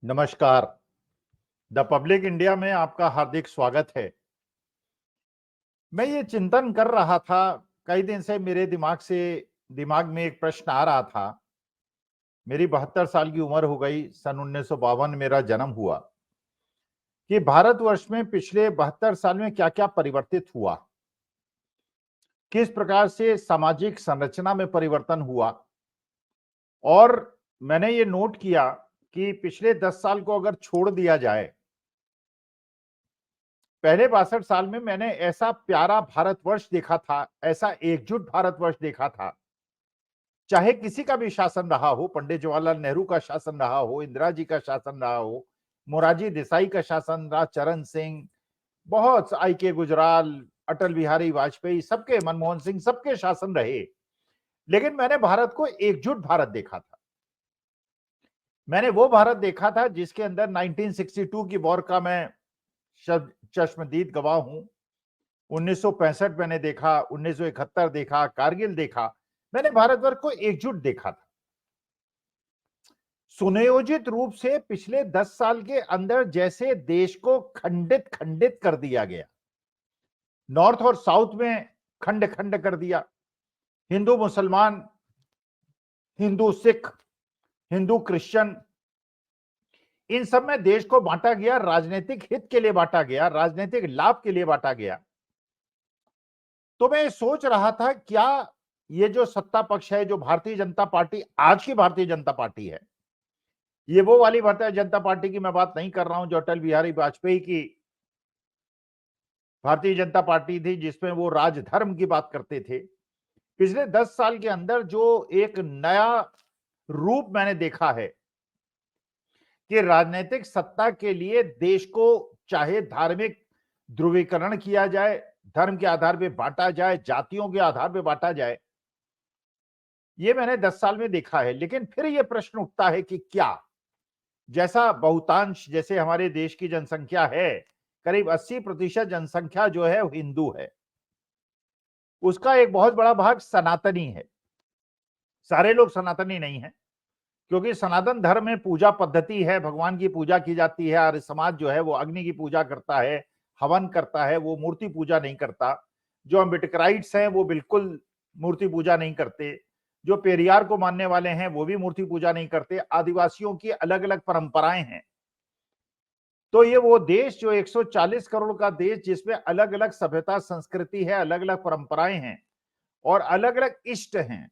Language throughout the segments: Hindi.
नमस्कार। द पब्लिक इंडिया में आपका हार्दिक स्वागत है। मैं ये चिंतन कर रहा था, कई दिन से मेरे दिमाग में एक प्रश्न आ रहा था। मेरी 72 साल की उम्र हो गई, सन 1952 मेरा जन्म हुआ, कि भारतवर्ष में पिछले 72 साल में क्या-क्या परिवर्तित हुआ? किस प्रकार से सामाजिक संरचना में परिवर्तन हुआ? और मैंने ये नोट किया कि पिछले 10 साल को अगर छोड़ दिया जाए, पहले 62 साल में मैंने ऐसा प्यारा भारतवर्ष देखा था, ऐसा एकजुट भारतवर्ष देखा था। चाहे किसी का भी शासन रहा हो, पंडित जवाहरलाल नेहरू का शासन रहा हो, इंदिरा जी का शासन रहा हो, मोरारजी देसाई का शासन रहा, चरण सिंह, बहुत आई के गुजराल, अटल बिहारी वाजपेयी, सबके, मनमोहन सिंह, सबके शासन रहे। लेकिन मैंने भारत को एकजुट भारत देखा था। मैंने वो भारत देखा था जिसके अंदर 1962 की वॉर का मैं चश्मदीद गवाह हूं। 1965 मैंने देखा, 1971 देखा, कारगिल देखा। मैंने भारतवर्ष को एकजुट देखा था। सुनियोजित रूप से पिछले 10 साल के अंदर जैसे देश को खंडित खंडित कर दिया गया, नॉर्थ और साउथ में खंड खंड कर दिया, हिंदू मुसलमान, हिंदू सिख, हिंदू क्रिश्चियन, इन सब में देश को बांटा गया, राजनीतिक हित के लिए बांटा गया, राजनीतिक लाभ के लिए बांटा गया। तो मैं सोच रहा था, क्या ये जो सत्ता पक्ष है, जो भारतीय जनता पार्टी, आज की भारतीय जनता पार्टी है, ये वो वाली भारतीय जनता पार्टी की मैं बात नहीं कर रहा हूं जो अटल बिहारी वाजपेयी की भारतीय जनता पार्टी थी, जिसमें वो राजधर्म की बात करते थे। पिछले 10 साल के अंदर जो एक नया रूप मैंने देखा है कि राजनीतिक सत्ता के लिए देश को चाहे धार्मिक ध्रुवीकरण किया जाए, धर्म के आधार पे बांटा जाए, जातियों के आधार पे बांटा जाए, ये मैंने 10 साल में देखा है। लेकिन फिर ये प्रश्न उठता है कि क्या, जैसा बहुतांश, जैसे हमारे देश की जनसंख्या है, करीब 80% जनसंख्या जो है वो हिंदू है, उसका एक बहुत बड़ा भाग सनातनी है। सारे लोग सनातनी नहीं है, क्योंकि सनातन धर्म में पूजा पद्धति है, भगवान की पूजा की जाती है। आर्य समाज जो है वो अग्नि की पूजा करता है, हवन करता है, वो मूर्ति पूजा नहीं करता। जो अम्बेडकराइट्स हैं वो बिल्कुल मूर्ति पूजा नहीं करते। जो पेरियार को मानने वाले हैं वो भी मूर्ति पूजा नहीं करते। आदिवासियों की अलग अलग परंपराएं हैं। तो ये वो देश जो 140 करोड़ का देश, जिसमें अलग अलग सभ्यता संस्कृति है, अलग अलग परंपराएं हैं और अलग अलग इष्ट हैं,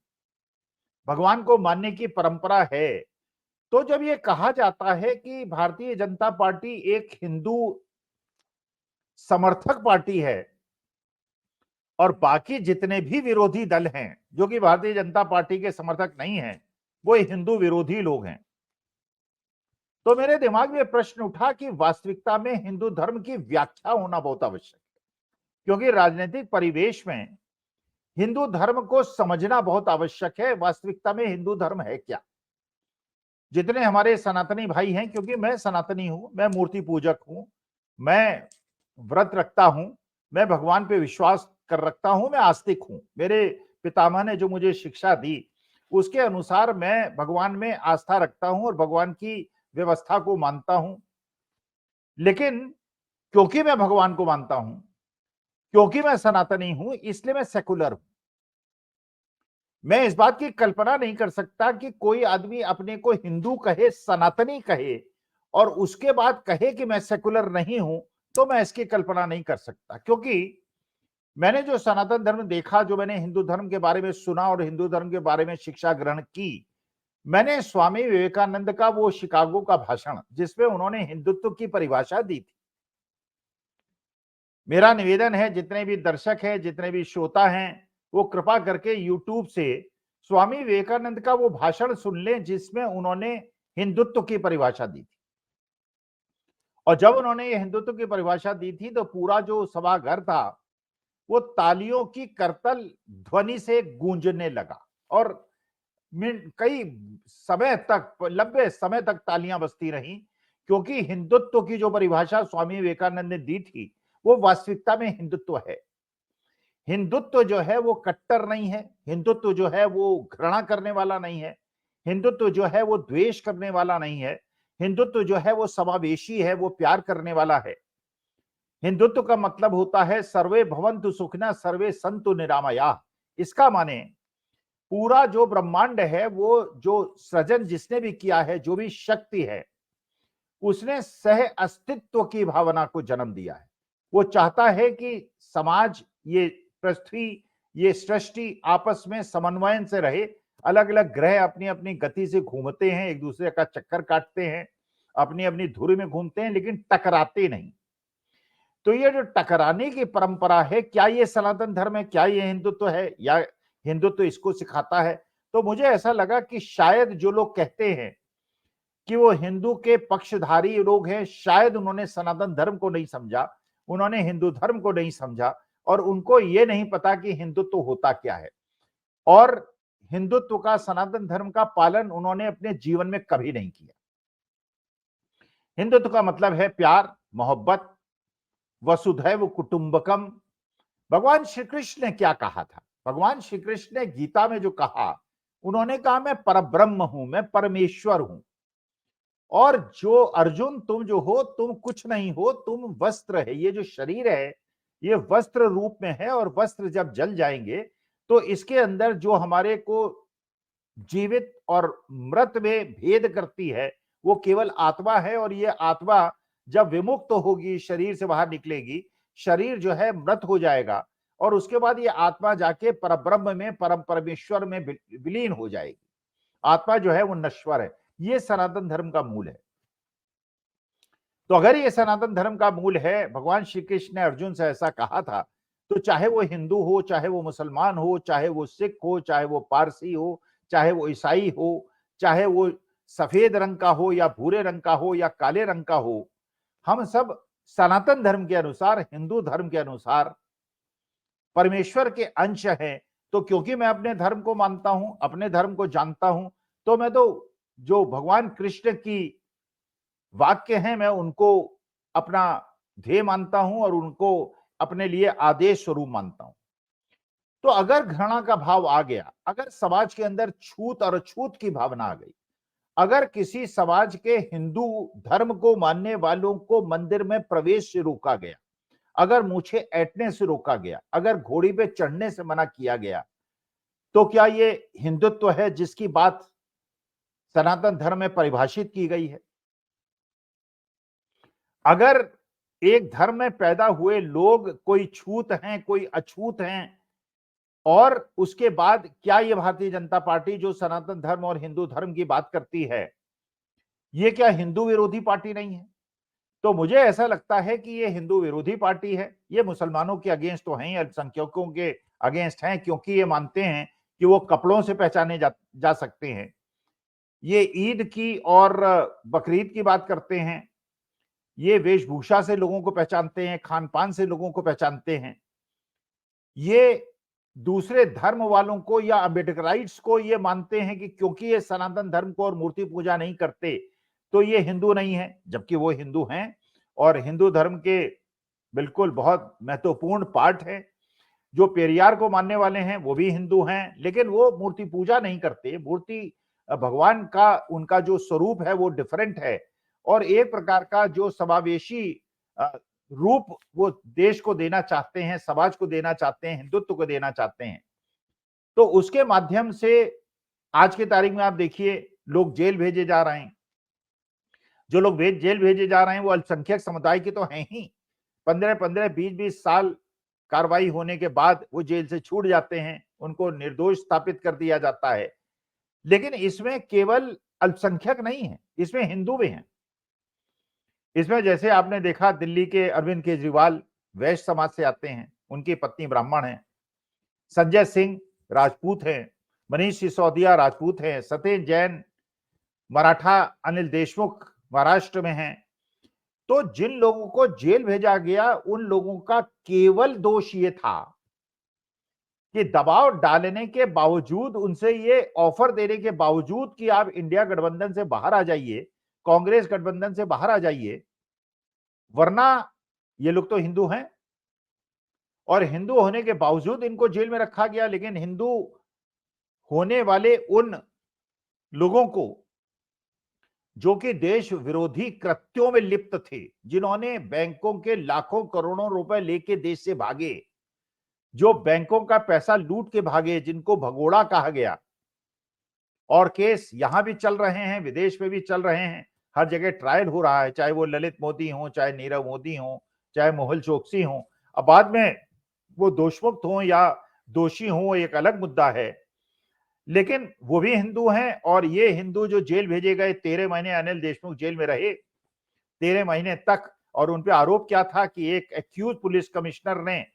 भगवान को मानने की परंपरा है। तो जब ये कहा जाता है कि भारतीय जनता पार्टी एक हिंदू समर्थक पार्टी है और बाकी जितने भी विरोधी दल हैं जो कि भारतीय जनता पार्टी के समर्थक नहीं हैं, वो हिंदू विरोधी लोग हैं, तो मेरे दिमाग में प्रश्न उठा कि वास्तविकता में हिंदू धर्म की व्याख्या होना बहुत आवश्यक है। क्योंकि राजनीतिक परिवेश में हिंदू धर्म को समझना बहुत आवश्यक है। वास्तविकता में हिंदू धर्म है क्या? जितने हमारे सनातनी भाई हैं, क्योंकि मैं सनातनी हूं, मैं मूर्ति पूजक हूं, मैं व्रत रखता हूं, मैं भगवान पे विश्वास कर रखता हूं, मैं आस्तिक हूं। मेरे पितामह ने जो मुझे शिक्षा दी उसके अनुसार मैं भगवान में आस्था रखता हूं और भगवान की व्यवस्था को मानता हूं। लेकिन क्योंकि मैं भगवान को मानता हूं, क्योंकि मैं सनातनी हूं, इसलिए मैं सेकुलर हूं। मैं इस बात की कल्पना नहीं कर सकता कि कोई आदमी अपने को हिंदू कहे, सनातनी कहे और उसके बाद कहे कि मैं सेकुलर नहीं हूं। तो मैं इसकी कल्पना नहीं कर सकता, क्योंकि मैंने जो सनातन धर्म देखा, जो मैंने हिंदू धर्म के बारे में सुना और हिंदू धर्म के बारे में शिक्षा ग्रहण की, मैंने स्वामी विवेकानंद का वो शिकागो का भाषण, जिसमें उन्होंने हिंदुत्व की परिभाषा दी थी। मेरा निवेदन है, जितने भी दर्शक हैं, जितने भी श्रोता हैं, वो कृपा करके यूट्यूब से स्वामी विवेकानंद का वो भाषण सुन लें जिसमें उन्होंने हिंदुत्व की परिभाषा दी थी। और जब उन्होंने ये हिंदुत्व की परिभाषा दी थी तो पूरा जो सभागार था वो तालियों की करतल ध्वनि से गूंजने लगा और कई समय तक, लंबे समय तक तालियां बजती रहीं, क्योंकि हिंदुत्व की जो परिभाषा स्वामी विवेकानंद ने दी थी वो वास्तविकता में हिंदुत्व है। हिंदुत्व जो है वो कट्टर नहीं है, हिंदुत्व जो है वो घृणा करने वाला नहीं है, हिंदुत्व जो है वो द्वेष करने वाला नहीं है। हिंदुत्व जो है वो समावेशी है, वो प्यार करने वाला है। हिंदुत्व का मतलब होता है सर्वे भवन्तु सुखिनः सर्वे सन्तु निरामयाः। इसका माने पूरा जो ब्रह्मांड है, वो जो सृजन जिसने भी किया है, जो भी शक्ति है, उसने सह अस्तित्व की भावना को जन्म दिया है। वो चाहता है कि समाज, ये पृथ्वी, ये सृष्टि आपस में समन्वयन से रहे। अलग अलग ग्रह अपनी अपनी गति से घूमते हैं, एक दूसरे का चक्कर काटते हैं, अपनी अपनी धुरी में घूमते हैं, लेकिन टकराते नहीं। तो ये जो टकराने की परंपरा है, क्या ये सनातन धर्म है, क्या ये हिंदुत्व है, या हिंदुत्व इसको सिखाता है? तो मुझे ऐसा लगा कि शायद जो लोग कहते हैं कि वो हिंदू के पक्षधारी लोग हैं, शायद उन्होंने सनातन धर्म को नहीं समझा, उन्होंने हिंदू धर्म को नहीं समझा, और उनको ये नहीं पता कि हिंदुत्व होता क्या है। और हिंदुत्व का, सनातन धर्म का पालन उन्होंने अपने जीवन में कभी नहीं किया। हिंदुत्व का मतलब है प्यार, मोहब्बत, वसुधैव कुटुंबकम। भगवान श्री कृष्ण ने क्या कहा था? भगवान श्री कृष्ण ने गीता में जो कहा, उन्होंने कहा मैं परब्रह्म हूं, मैं परमेश्वर हूं। और जो अर्जुन, तुम जो हो, तुम कुछ नहीं हो, तुम वस्त्र है। ये जो शरीर है, ये वस्त्र रूप में है, और वस्त्र जब जल जाएंगे तो इसके अंदर जो हमारे को जीवित और मृत में भेद करती है, वो केवल आत्मा है। और ये आत्मा जब विमुक्त होगी, शरीर से बाहर निकलेगी, शरीर जो है मृत हो जाएगा, और उसके बाद ये आत्मा जाके परब्रह्म में, परम परमेश्वर में विलीन हो जाएगी। आत्मा जो है वो नश्वर है। ये सनातन धर्म का मूल है। तो अगर ये सनातन धर्म का मूल है, भगवान श्री कृष्ण ने अर्जुन से ऐसा कहा था, तो चाहे वो हिंदू हो, चाहे वो मुसलमान हो, चाहे वो सिख हो, चाहे वो पारसी हो, चाहे वो ईसाई हो, चाहे वो सफेद रंग का हो या भूरे रंग का हो या काले रंग का हो, हम सब सनातन धर्म के अनुसार, हिंदू धर्म के अनुसार परमेश्वर के अंश हैं। तो क्योंकि मैं अपने धर्म को मानता हूं, अपने धर्म को जानता हूं, तो मैं तो जो भगवान कृष्ण की वाक्य हैं, मैं उनको अपना ध्येय मानता हूं और उनको अपने लिए आदेश स्वरूप मानता हूं। तो अगर घृणा का भाव आ गया, अगर समाज के अंदर छूत और अछूत की भावना आ गई, अगर किसी समाज के हिंदू धर्म को मानने वालों को मंदिर में प्रवेश से रोका गया, अगर मूछें ऐंठने से रोका गया, अगर घोड़ी पे चढ़ने से मना किया गया, तो क्या ये हिंदुत्व है जिसकी बात सनातन धर्म में परिभाषित की गई है? अगर एक धर्म में पैदा हुए लोग, कोई छूत हैं, कोई अछूत हैं, और उसके बाद क्या ये भारतीय जनता पार्टी जो सनातन धर्म और हिंदू धर्म की बात करती है, ये क्या हिंदू विरोधी पार्टी नहीं है? तो मुझे ऐसा लगता है कि ये हिंदू विरोधी पार्टी है। ये मुसलमानों के अगेंस्ट तो हैं, अल्पसंख्यकों के अगेंस्ट हैं, क्योंकि ये मानते हैं कि वो कपड़ों से पहचाने जा सकते हैं। ये ईद की और बकरीद की बात करते हैं, ये वेशभूषा से लोगों को पहचानते हैं, खान पान से लोगों को पहचानते हैं। ये दूसरे धर्म वालों को या अम्बेडकराइट्स को ये मानते हैं कि क्योंकि ये सनातन धर्म को और मूर्ति पूजा नहीं करते, तो ये हिंदू नहीं है, जबकि वो हिंदू हैं। और हिंदू धर्म के बिल्कुल बहुत महत्वपूर्ण पार्ट है। जो पेरियार को मानने वाले हैं वो भी हिंदू हैं, लेकिन वो मूर्ति पूजा नहीं करते। मूर्ति भगवान का, उनका जो स्वरूप है वो डिफरेंट है, और एक प्रकार का जो समावेशी रूप वो देश को देना चाहते हैं, समाज को देना चाहते हैं, हिंदुत्व को देना चाहते हैं। तो उसके माध्यम से आज की तारीख में आप देखिए, लोग जेल भेजे जा रहे हैं। जो लोग जेल भेजे जा रहे हैं वो अल्पसंख्यक समुदाय के तो हैं ही। 15-15, 20-20 साल कार्रवाई होने के बाद वो जेल से छूट जाते हैं, उनको निर्दोष स्थापित कर दिया जाता है। लेकिन इसमें केवल अल्पसंख्यक नहीं है, इसमें हिंदू भी हैं। इसमें जैसे आपने देखा, दिल्ली के अरविंद केजरीवाल वैश्य समाज से आते हैं, उनकी पत्नी ब्राह्मण है। संजय सिंह राजपूत हैं, मनीष सिसोदिया राजपूत हैं, सत्येंद्र जैन मराठा, अनिल देशमुख महाराष्ट्र में हैं। तो जिन लोगों को जेल भेजा गया, उन लोगों का केवल दोष ये था कि दबाव डालने के बावजूद, उनसे ये ऑफर देने के बावजूद कि आप इंडिया गठबंधन से बाहर आ जाइए, कांग्रेस गठबंधन से बाहर आ जाइए, वरना ये लोग तो हिंदू हैं, और हिंदू होने के बावजूद इनको जेल में रखा गया। लेकिन हिंदू होने वाले उन लोगों को जो कि देश विरोधी कृत्यों में लिप्त थे, जिन्होंने बैंकों के लाखों करोड़ों रुपए लेके देश से भागे, जो बैंकों का पैसा लूट के भागे, जिनको भगोड़ा कहा गया, और केस यहां भी चल रहे हैं, विदेश में भी चल रहे हैं, हर जगह ट्रायल हो रहा है, चाहे वो ललित मोदी हो, चाहे नीरव मोदी हो, चाहे मेहुल चोकसी हो। अब बाद में वो दोषमुक्त हो या दोषी हो, एक अलग मुद्दा है, लेकिन वो भी हिंदू हैं। और ये हिंदू जो जेल भेजे गए, 13 महीने अनिल देशमुख जेल में रहे, 13 महीने तक। और उन पे आरोप क्या था कि एक एक्यूज पुलिस कमिश्नर ने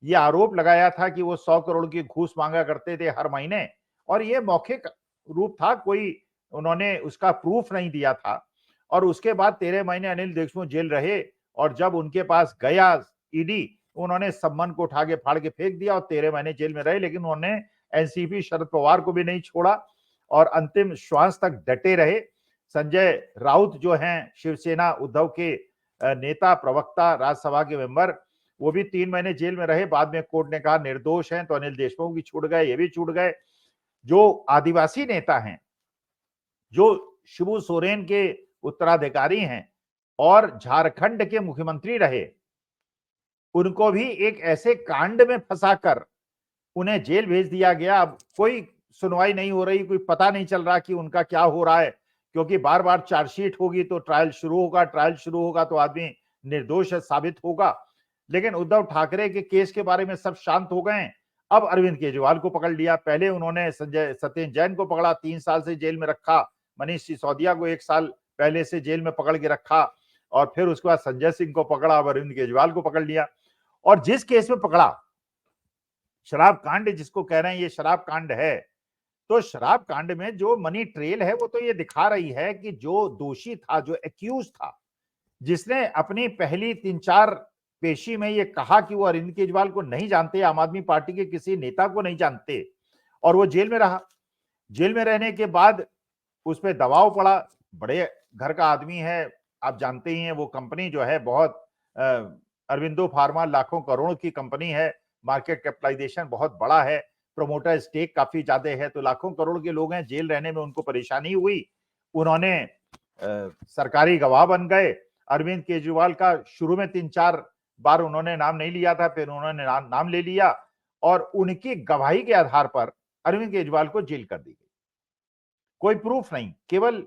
ये आरोप लगाया था कि वो 100 करोड़ की घूस मांगा करते थे हर महीने, और ये मौखिक रूप था, कोई उन्होंने उसका प्रूफ नहीं दिया था। और उसके बाद 13 महीने अनिल देशमुख जेल रहे, और जब उनके पास गया ईडी, उन्होंने सम्मन को उठा के फाड़ के फेंक दिया और 13 महीने जेल में रहे। लेकिन उन्होंने एनसीपी शरद पवार को भी नहीं छोड़ा और अंतिम श्वास तक डटे रहे। संजय राउत जो हैं शिवसेना उद्धव के नेता, प्रवक्ता, राज्यसभा के मेंबर, वो भी 3 महीने जेल में रहे। बाद में कोर्ट ने कहा निर्दोष हैं, तो अनिल देशमुख भी छूट गए, ये भी छूट गए। जो आदिवासी नेता हैं, जो शिबू सोरेन के उत्तराधिकारी हैं और झारखंड के मुख्यमंत्री रहे, उनको भी एक ऐसे कांड में फंसाकर उन्हें जेल भेज दिया गया। अब कोई सुनवाई नहीं हो रही, कोई पता नहीं चल रहा कि उनका क्या हो रहा है, क्योंकि बार बार चार्जशीट होगी तो ट्रायल शुरू होगा, ट्रायल शुरू होगा तो आदमी निर्दोष साबित होगा। लेकिन उद्धव ठाकरे के केस के बारे में सब शांत हो गए। अब अरविंद केजरीवाल को पकड़ लिया। पहले उन्होंने संजय सत्येंद्र जैन को पकड़ा, 3 साल से जेल में रखा। मनीष सिसोदिया को 1 साल पहले से जेल में पकड़ के रखा, और फिर उसके बाद संजय सिंह को पकड़ा, अब अरविंद केजरीवाल को पकड़ लिया। और जिस केस में पकड़ा, शराब कांड जिसको कह रहे हैं, ये शराब कांड है। तो शराब कांड में जो मनी ट्रेल है, वो तो ये दिखा रही है कि जो दोषी था, जो एक्यूज था, जिसने अपनी पहली 3-4 पेशी में ये कहा कि वो अरविंद केजरीवाल को नहीं जानते, आम आदमी पार्टी के किसी नेता को नहीं जानते, और वो जेल में रहा। जेल में रहने के बाद उस पर दबाव पड़ा, बड़े घर का आदमी है, आप जानते ही हैं, वो कंपनी जो है बहुत अरविंदो फार्मा लाखों करोड़ की कंपनी है, मार्केट कैपिटलाइजेशन बहुत बड़ा है, प्रोमोटर स्टेक काफी ज्यादा है, तो लाखों करोड़ के लोग हैं। जेल रहने में उनको परेशानी हुई, उन्होंने सरकारी गवाह बन गए। अरविंद केजरीवाल का शुरू में 3-4 बार उन्होंने नाम नहीं लिया था, फिर उन्होंने नाम ले लिया, और उनकी गवाही के आधार पर अरविंद केजरीवाल को जेल कर दी गई। कोई प्रूफ नहीं, केवल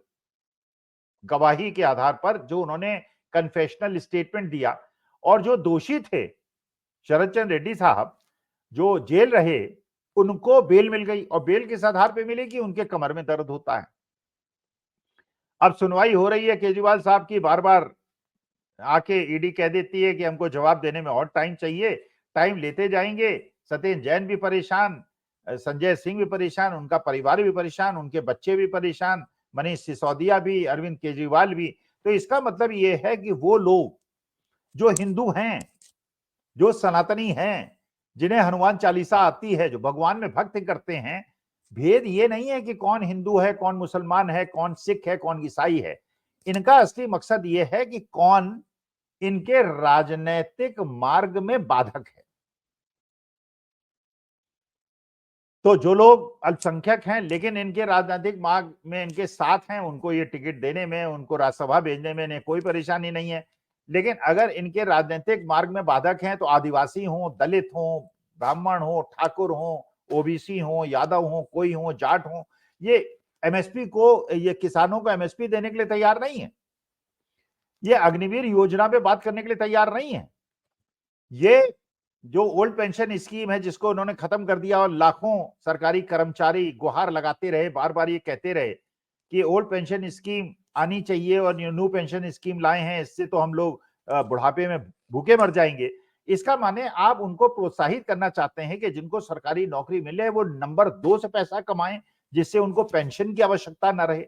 गवाही के आधार पर जो उन्होंने कन्फेशनल स्टेटमेंट दिया। और जो दोषी थे, शरद चंद्र रेड्डी साहब, जो जेल रहे, उनको बेल मिल गई, और बेल किस आधार पे मिली कि उनके कमर में दर्द होता है। अब सुनवाई हो रही है केजरीवाल साहब की, बार बार आके ईडी कह देती है कि हमको जवाब देने में और टाइम चाहिए, टाइम लेते जाएंगे। सत्येंद्र जैन भी परेशान, संजय सिंह भी परेशान, उनका परिवार भी परेशान, उनके बच्चे भी परेशान, मनीष सिसोदिया भी, अरविंद केजरीवाल भी। तो इसका मतलब ये है कि वो लोग जो हिंदू हैं, जो सनातनी हैं, जिन्हें हनुमान चालीसा आती है, जो भगवान में भक्ति करते हैं, भेद ये नहीं है कि कौन हिंदू है, कौन मुसलमान है, कौन सिख है, कौन ईसाई है। इनका असली मकसद ये है कि कौन इनके राजनैतिक मार्ग में बाधक है। तो जो लोग अल्पसंख्यक हैं लेकिन इनके राजनीतिक मार्ग में इनके साथ हैं, उनको ये टिकट देने में, उनको राज्यसभा भेजने में इन्हें कोई परेशानी नहीं है। लेकिन अगर इनके राजनीतिक मार्ग में बाधक हैं, तो आदिवासी हों, दलित हों, ब्राह्मण हों, ठाकुर हों, ओबीसी हों, यादव हों, कोई हों, जाट हों, ये एमएसपी को, ये किसानों को एमएसपी देने के लिए तैयार नहीं है। ये अग्निवीर योजना पे बात करने के लिए तैयार नहीं है। ये जो ओल्ड पेंशन स्कीम है, जिसको उन्होंने खत्म कर दिया, और लाखों सरकारी कर्मचारी गुहार लगाते रहे, बार बार ये कहते रहे कि ओल्ड पेंशन स्कीम आनी चाहिए और न्यू पेंशन स्कीम लाए हैं, इससे तो हम लोग बुढ़ापे में भूखे मर जाएंगे। इसका माने आप उनको प्रोत्साहित करना चाहते हैं कि जिनको सरकारी नौकरी मिले वो नंबर 2 से पैसा कमाएं, जिससे उनको पेंशन की आवश्यकता न रहे।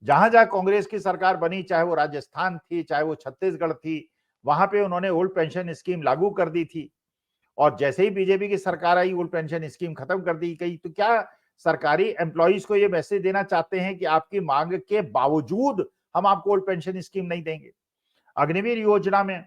जहां जहां कांग्रेस की सरकार बनी, चाहे वो राजस्थान थी, चाहे वो छत्तीसगढ़ थी, वहां पे उन्होंने ओल्ड पेंशन स्कीम लागू कर दी थी। और जैसे ही बीजेपी की सरकार आई, ओल्ड पेंशन स्कीम खत्म कर दी गई। तो क्या सरकारी एम्प्लॉइज को ये मैसेज देना चाहते हैं कि आपकी मांग के बावजूद हम आपको ओल्ड पेंशन स्कीम नहीं देंगे? अग्निवीर योजना में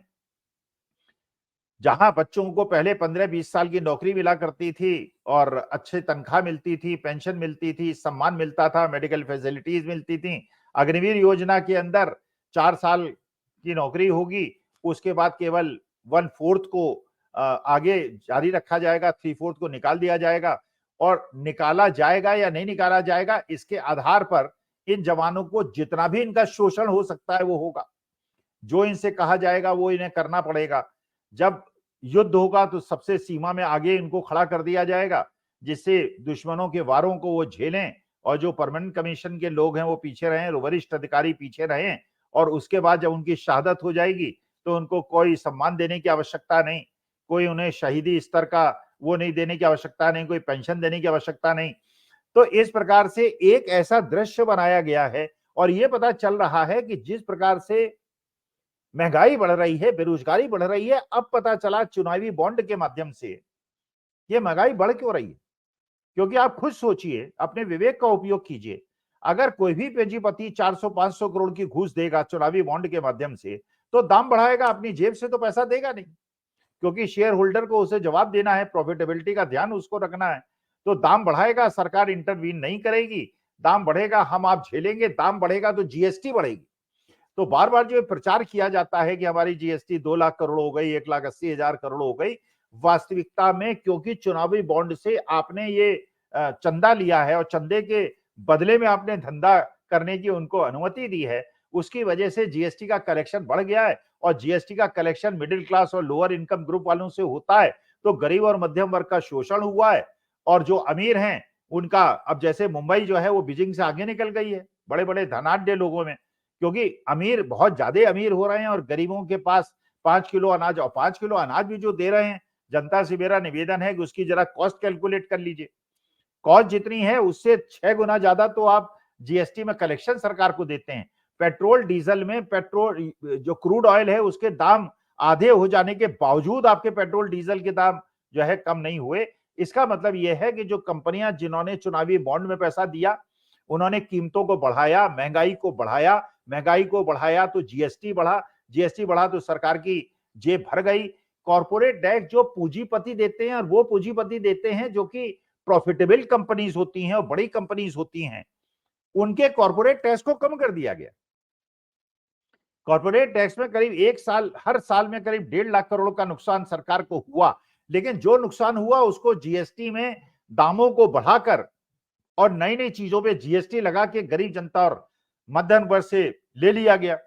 जहां बच्चों को पहले 15-20 साल की नौकरी मिला करती थी और अच्छे तनख्वाह मिलती थी, पेंशन मिलती थी, सम्मान मिलता था, मेडिकल फैसिलिटीज मिलती थी। अग्निवीर योजना के अंदर 4 साल की नौकरी होगी, उसके बाद केवल 1/4 को आगे जारी रखा जाएगा, 3/4 को निकाल दिया जाएगा। और निकाला जाएगा या नहीं निकाला जाएगा, इसके आधार पर इन जवानों को जितना भी इनका शोषण हो सकता है वो होगा। जो इनसे कहा जाएगा वो इन्हें करना पड़ेगा। जब युद्ध होगा तो सबसे सीमा में आगे इनको खड़ा कर दिया जाएगा, जिससे दुश्मनों के वारों को वो झेलें, और जो परमानेंट कमीशन के लोग हैं वो पीछे रहें, वरिष्ठ अधिकारी पीछे रहें। और उसके बाद जब उनकी शहादत हो जाएगी तो उनको कोई सम्मान देने की आवश्यकता नहीं, कोई उन्हें शहीदी स्तर का वो नहीं देने की आवश्यकता नहीं, कोई पेंशन देने की आवश्यकता नहीं। तो इस प्रकार से एक ऐसा दृश्य बनाया गया है। और ये पता चल रहा है कि जिस प्रकार से महंगाई बढ़ रही है, बेरोजगारी बढ़ रही है, अब पता चला चुनावी बॉन्ड के माध्यम से ये महंगाई बढ़ क्यों रही है। क्योंकि आप खुद सोचिए, अपने विवेक का उपयोग कीजिए। अगर कोई भी पूंजीपति 400-500 करोड़ की घूस देगा चुनावी बॉन्ड के माध्यम से, तो दाम बढ़ाएगा, अपनी जेब से तो पैसा देगा नहीं, क्योंकि शेयर होल्डर को उसे जवाब देना है, प्रॉफिटेबिलिटी का ध्यान उसको रखना है। तो दाम बढ़ाएगा, सरकार इंटरवीन नहीं करेगी, दाम बढ़ेगा, हम आप झेलेंगे, दाम बढ़ेगा तो जीएसटी बढ़ेगी। तो बार बार जो प्रचार किया जाता है कि हमारी जीएसटी 2 लाख करोड़ हो गई, 1,80,000 करोड़ हो गई, वास्तविकता में क्योंकि चुनावी बॉन्ड से आपने ये चंदा लिया है और चंदे के बदले में आपने धंधा करने की उनको अनुमति दी है, उसकी वजह से जीएसटी का कलेक्शन बढ़ गया है। और जीएसटी का कलेक्शन मिडिल क्लास और लोअर इनकम ग्रुप वालों से होता है, तो गरीब और मध्यम वर्ग का शोषण हुआ है। और जो अमीर हैं उनका, अब जैसे मुंबई जो है वो बीजिंग से आगे निकल गई है बड़े बड़े धनाढ्य लोगों में, क्योंकि अमीर बहुत ज्यादा अमीर हो रहे हैं और गरीबों के पास 5 किलो अनाज, और 5 किलो अनाज भी जो दे रहे हैं, जनता से मेरा निवेदन है कि उसकी जरा कॉस्ट कैलकुलेट कर लीजिए। कॉस्ट जितनी है उससे 6 गुना ज्यादा तो आप जीएसटी में कलेक्शन सरकार को देते हैं। पेट्रोल डीजल में, पेट्रोल जो क्रूड ऑयल है उसके दाम आधे हो जाने के बावजूद आपके पेट्रोल डीजल के दाम जो है कम नहीं हुए। इसका मतलब यह है कि जो कंपनियां जिन्होंने चुनावी बॉन्ड में पैसा दिया, उन्होंने कीमतों को बढ़ाया, महंगाई को बढ़ाया, महंगाई को बढ़ाया तो जीएसटी बढ़ा, जीएसटी बढ़ा तो सरकार की जेब भर गई। कॉर्पोरेट टैक्स जो पूंजीपति देते हैं, और वो पूंजीपति देते हैं जो कि प्रॉफिटेबल कंपनीज होती हैं और बड़ी कंपनीज होती हैं, उनके कॉर्पोरेट टैक्स को कम कर दिया गया। कॉर्पोरेट टैक्स में करीब हर साल में करीब 1.5 लाख करोड़ का नुकसान सरकार को हुआ, लेकिन जो नुकसान हुआ उसको जीएसटी में दामों को बढ़ाकर और नई नई चीजों पे जीएसटी लगा के गरीब जनता और मध्यम वर्ग से ले लिया गया।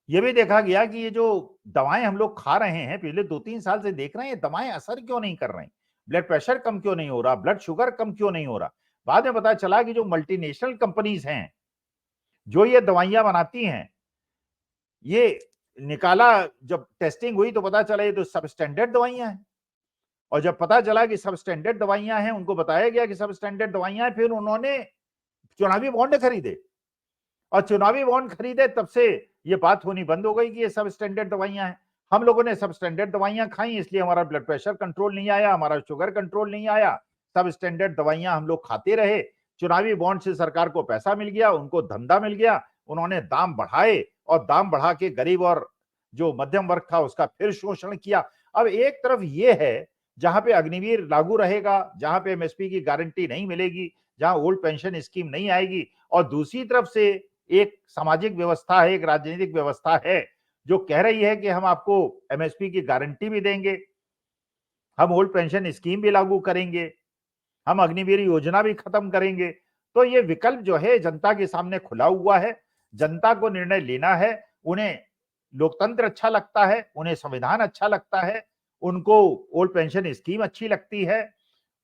यह भी देखा गया कि ये जो दवाएं हम लोग खा रहे हैं, पिछले 2-3 साल से देख रहे हैं, ये दवाएं असर क्यों नहीं कर रही, ब्लड प्रेशर कम क्यों नहीं हो रहा, ब्लड शुगर कम क्यों नहीं हो रहा। बाद में पता चला कि जो मल्टीनेशनल कंपनीज हैं जो ये दवाइयां बनाती हैं, ये निकाला, जब टेस्टिंग हुई तो पता चला ये तो सब स्टैंडर्ड दवाइयां हैं। और जब पता चला कि सब स्टैंडर्ड दवाइयां हैं, उनको बताया गया कि सब स्टैंडर्ड दवाइयां हैं, फिर उन्होंने चुनावी बॉन्ड खरीदे। और चुनावी बॉन्ड खरीदे तब से ये बात होनी बंद हो गई कि ये सब स्टैंडर्ड दवाइयां हैं। हम लोगों ने सब स्टैंडर्ड दवाइयां खाई, इसलिए हमारा ब्लड प्रेशर कंट्रोल नहीं आया, हमारा शुगर कंट्रोल नहीं आया। सब स्टैंडर्ड दवाइयां हम लोग खाते रहे, चुनावी बॉन्ड से सरकार को पैसा मिल गया, उनको धंधा मिल गया, उन्होंने दाम बढ़ाए और दाम बढ़ा के गरीब और जो मध्यम वर्ग था उसका फिर शोषण किया। अब एक तरफ ये है जहां पे अग्निवीर लागू रहेगा, जहां पे एमएसपी की गारंटी नहीं मिलेगी, जहां ओल्ड पेंशन स्कीम नहीं आएगी, और दूसरी तरफ से एक सामाजिक व्यवस्था है, एक राजनीतिक व्यवस्था है जो कह रही है कि हम आपको एमएसपी की गारंटी भी देंगे, हम ओल्ड पेंशन स्कीम भी लागू करेंगे, हम अग्निवीर योजना भी खत्म करेंगे। तो ये विकल्प जो है जनता के सामने खुला हुआ है, जनता को निर्णय लेना है। उन्हें लोकतंत्र अच्छा लगता है, उन्हें संविधान अच्छा लगता है, उनको ओल्ड पेंशन स्कीम अच्छी लगती है,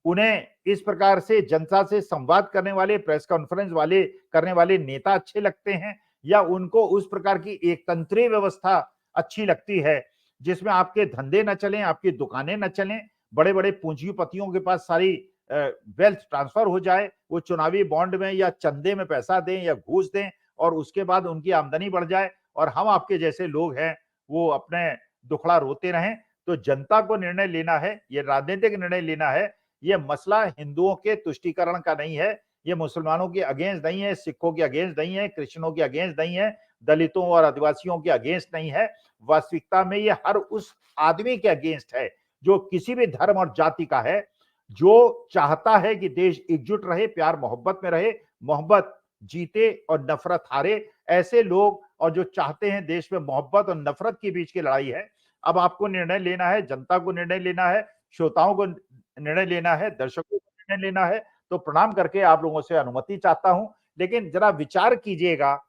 उन्हें इस प्रकार से जनता से संवाद करने वाले, प्रेस कॉन्फ्रेंस वाले करने वाले नेता अच्छे लगते हैं, या उनको उस प्रकार की एक तंत्रीय व्यवस्था अच्छी लगती है जिसमें आपके धंधे न चलें, आपकी दुकानें न चलें, बड़े बड़े पूंजीपतियों के पास सारी वेल्थ ट्रांसफर हो जाए, वो चुनावी बॉन्ड में या चंदे में पैसा दें या घूस दें, और उसके बाद उनकी आमदनी बढ़ जाए और हम आपके जैसे लोग हैं वो अपने दुखड़ा रोते रहें। तो जनता को निर्णय लेना है, ये राजनीतिक निर्णय लेना है। ये मसला हिंदुओं के तुष्टीकरण का नहीं है, ये मुसलमानों के अगेंस्ट नहीं है, सिखों के अगेंस्ट नहीं है, क्रिश्चियनों के अगेंस्ट नहीं है, दलितों और आदिवासियों के अगेंस्ट नहीं है। वास्तविकता में ये हर उस आदमी के अगेंस्ट है जो किसी भी धर्म और जाति का है, जो चाहता है कि देश एकजुट रहे, प्यार मोहब्बत में रहे, मोहब्बत जीते और नफरत हारे। ऐसे लोग और जो चाहते हैं देश में मोहब्बत और नफरत के बीच की लड़ाई है। अब आपको निर्णय लेना है, जनता को निर्णय लेना है, श्रोताओं को निर्णय लेना है, दर्शकों को निर्णय लेना है। तो प्रणाम करके आप लोगों से अनुमति चाहता हूं, लेकिन जरा विचार कीजिएगा,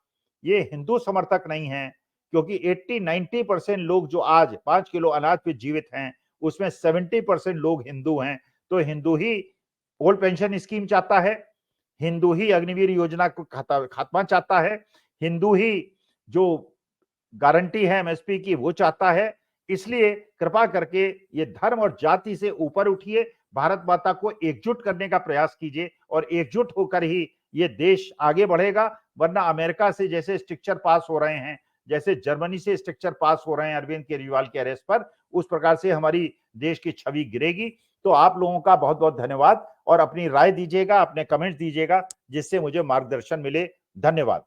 ये हिंदू समर्थक नहीं है, क्योंकि 80-90% लोग जो आज 5 किलो अनाज पे जीवित हैं, उसमें 70% लोग हिंदू हैं। तो हिंदू ही ओल्ड पेंशन स्कीम चाहता है, हिंदू ही अग्निवीर योजना को खात्मा चाहता है, हिंदू ही जो गारंटी है एमएसपी की वो चाहता है। इसलिए कृपा करके ये धर्म और जाति से ऊपर उठिए, भारत माता को एकजुट करने का प्रयास कीजिए और एकजुट होकर ही ये देश आगे बढ़ेगा। वरना अमेरिका से जैसे स्ट्रिक्चर पास हो रहे हैं, जैसे जर्मनी से स्ट्रिक्चर पास हो रहे हैं अरविंद केजरीवाल के अरेस्ट पर, उस प्रकार से हमारी देश की छवि गिरेगी। तो आप लोगों का बहुत बहुत धन्यवाद और अपनी राय दीजिएगा, अपने कमेंट्स दीजिएगा, जिससे मुझे मार्गदर्शन मिले। धन्यवाद।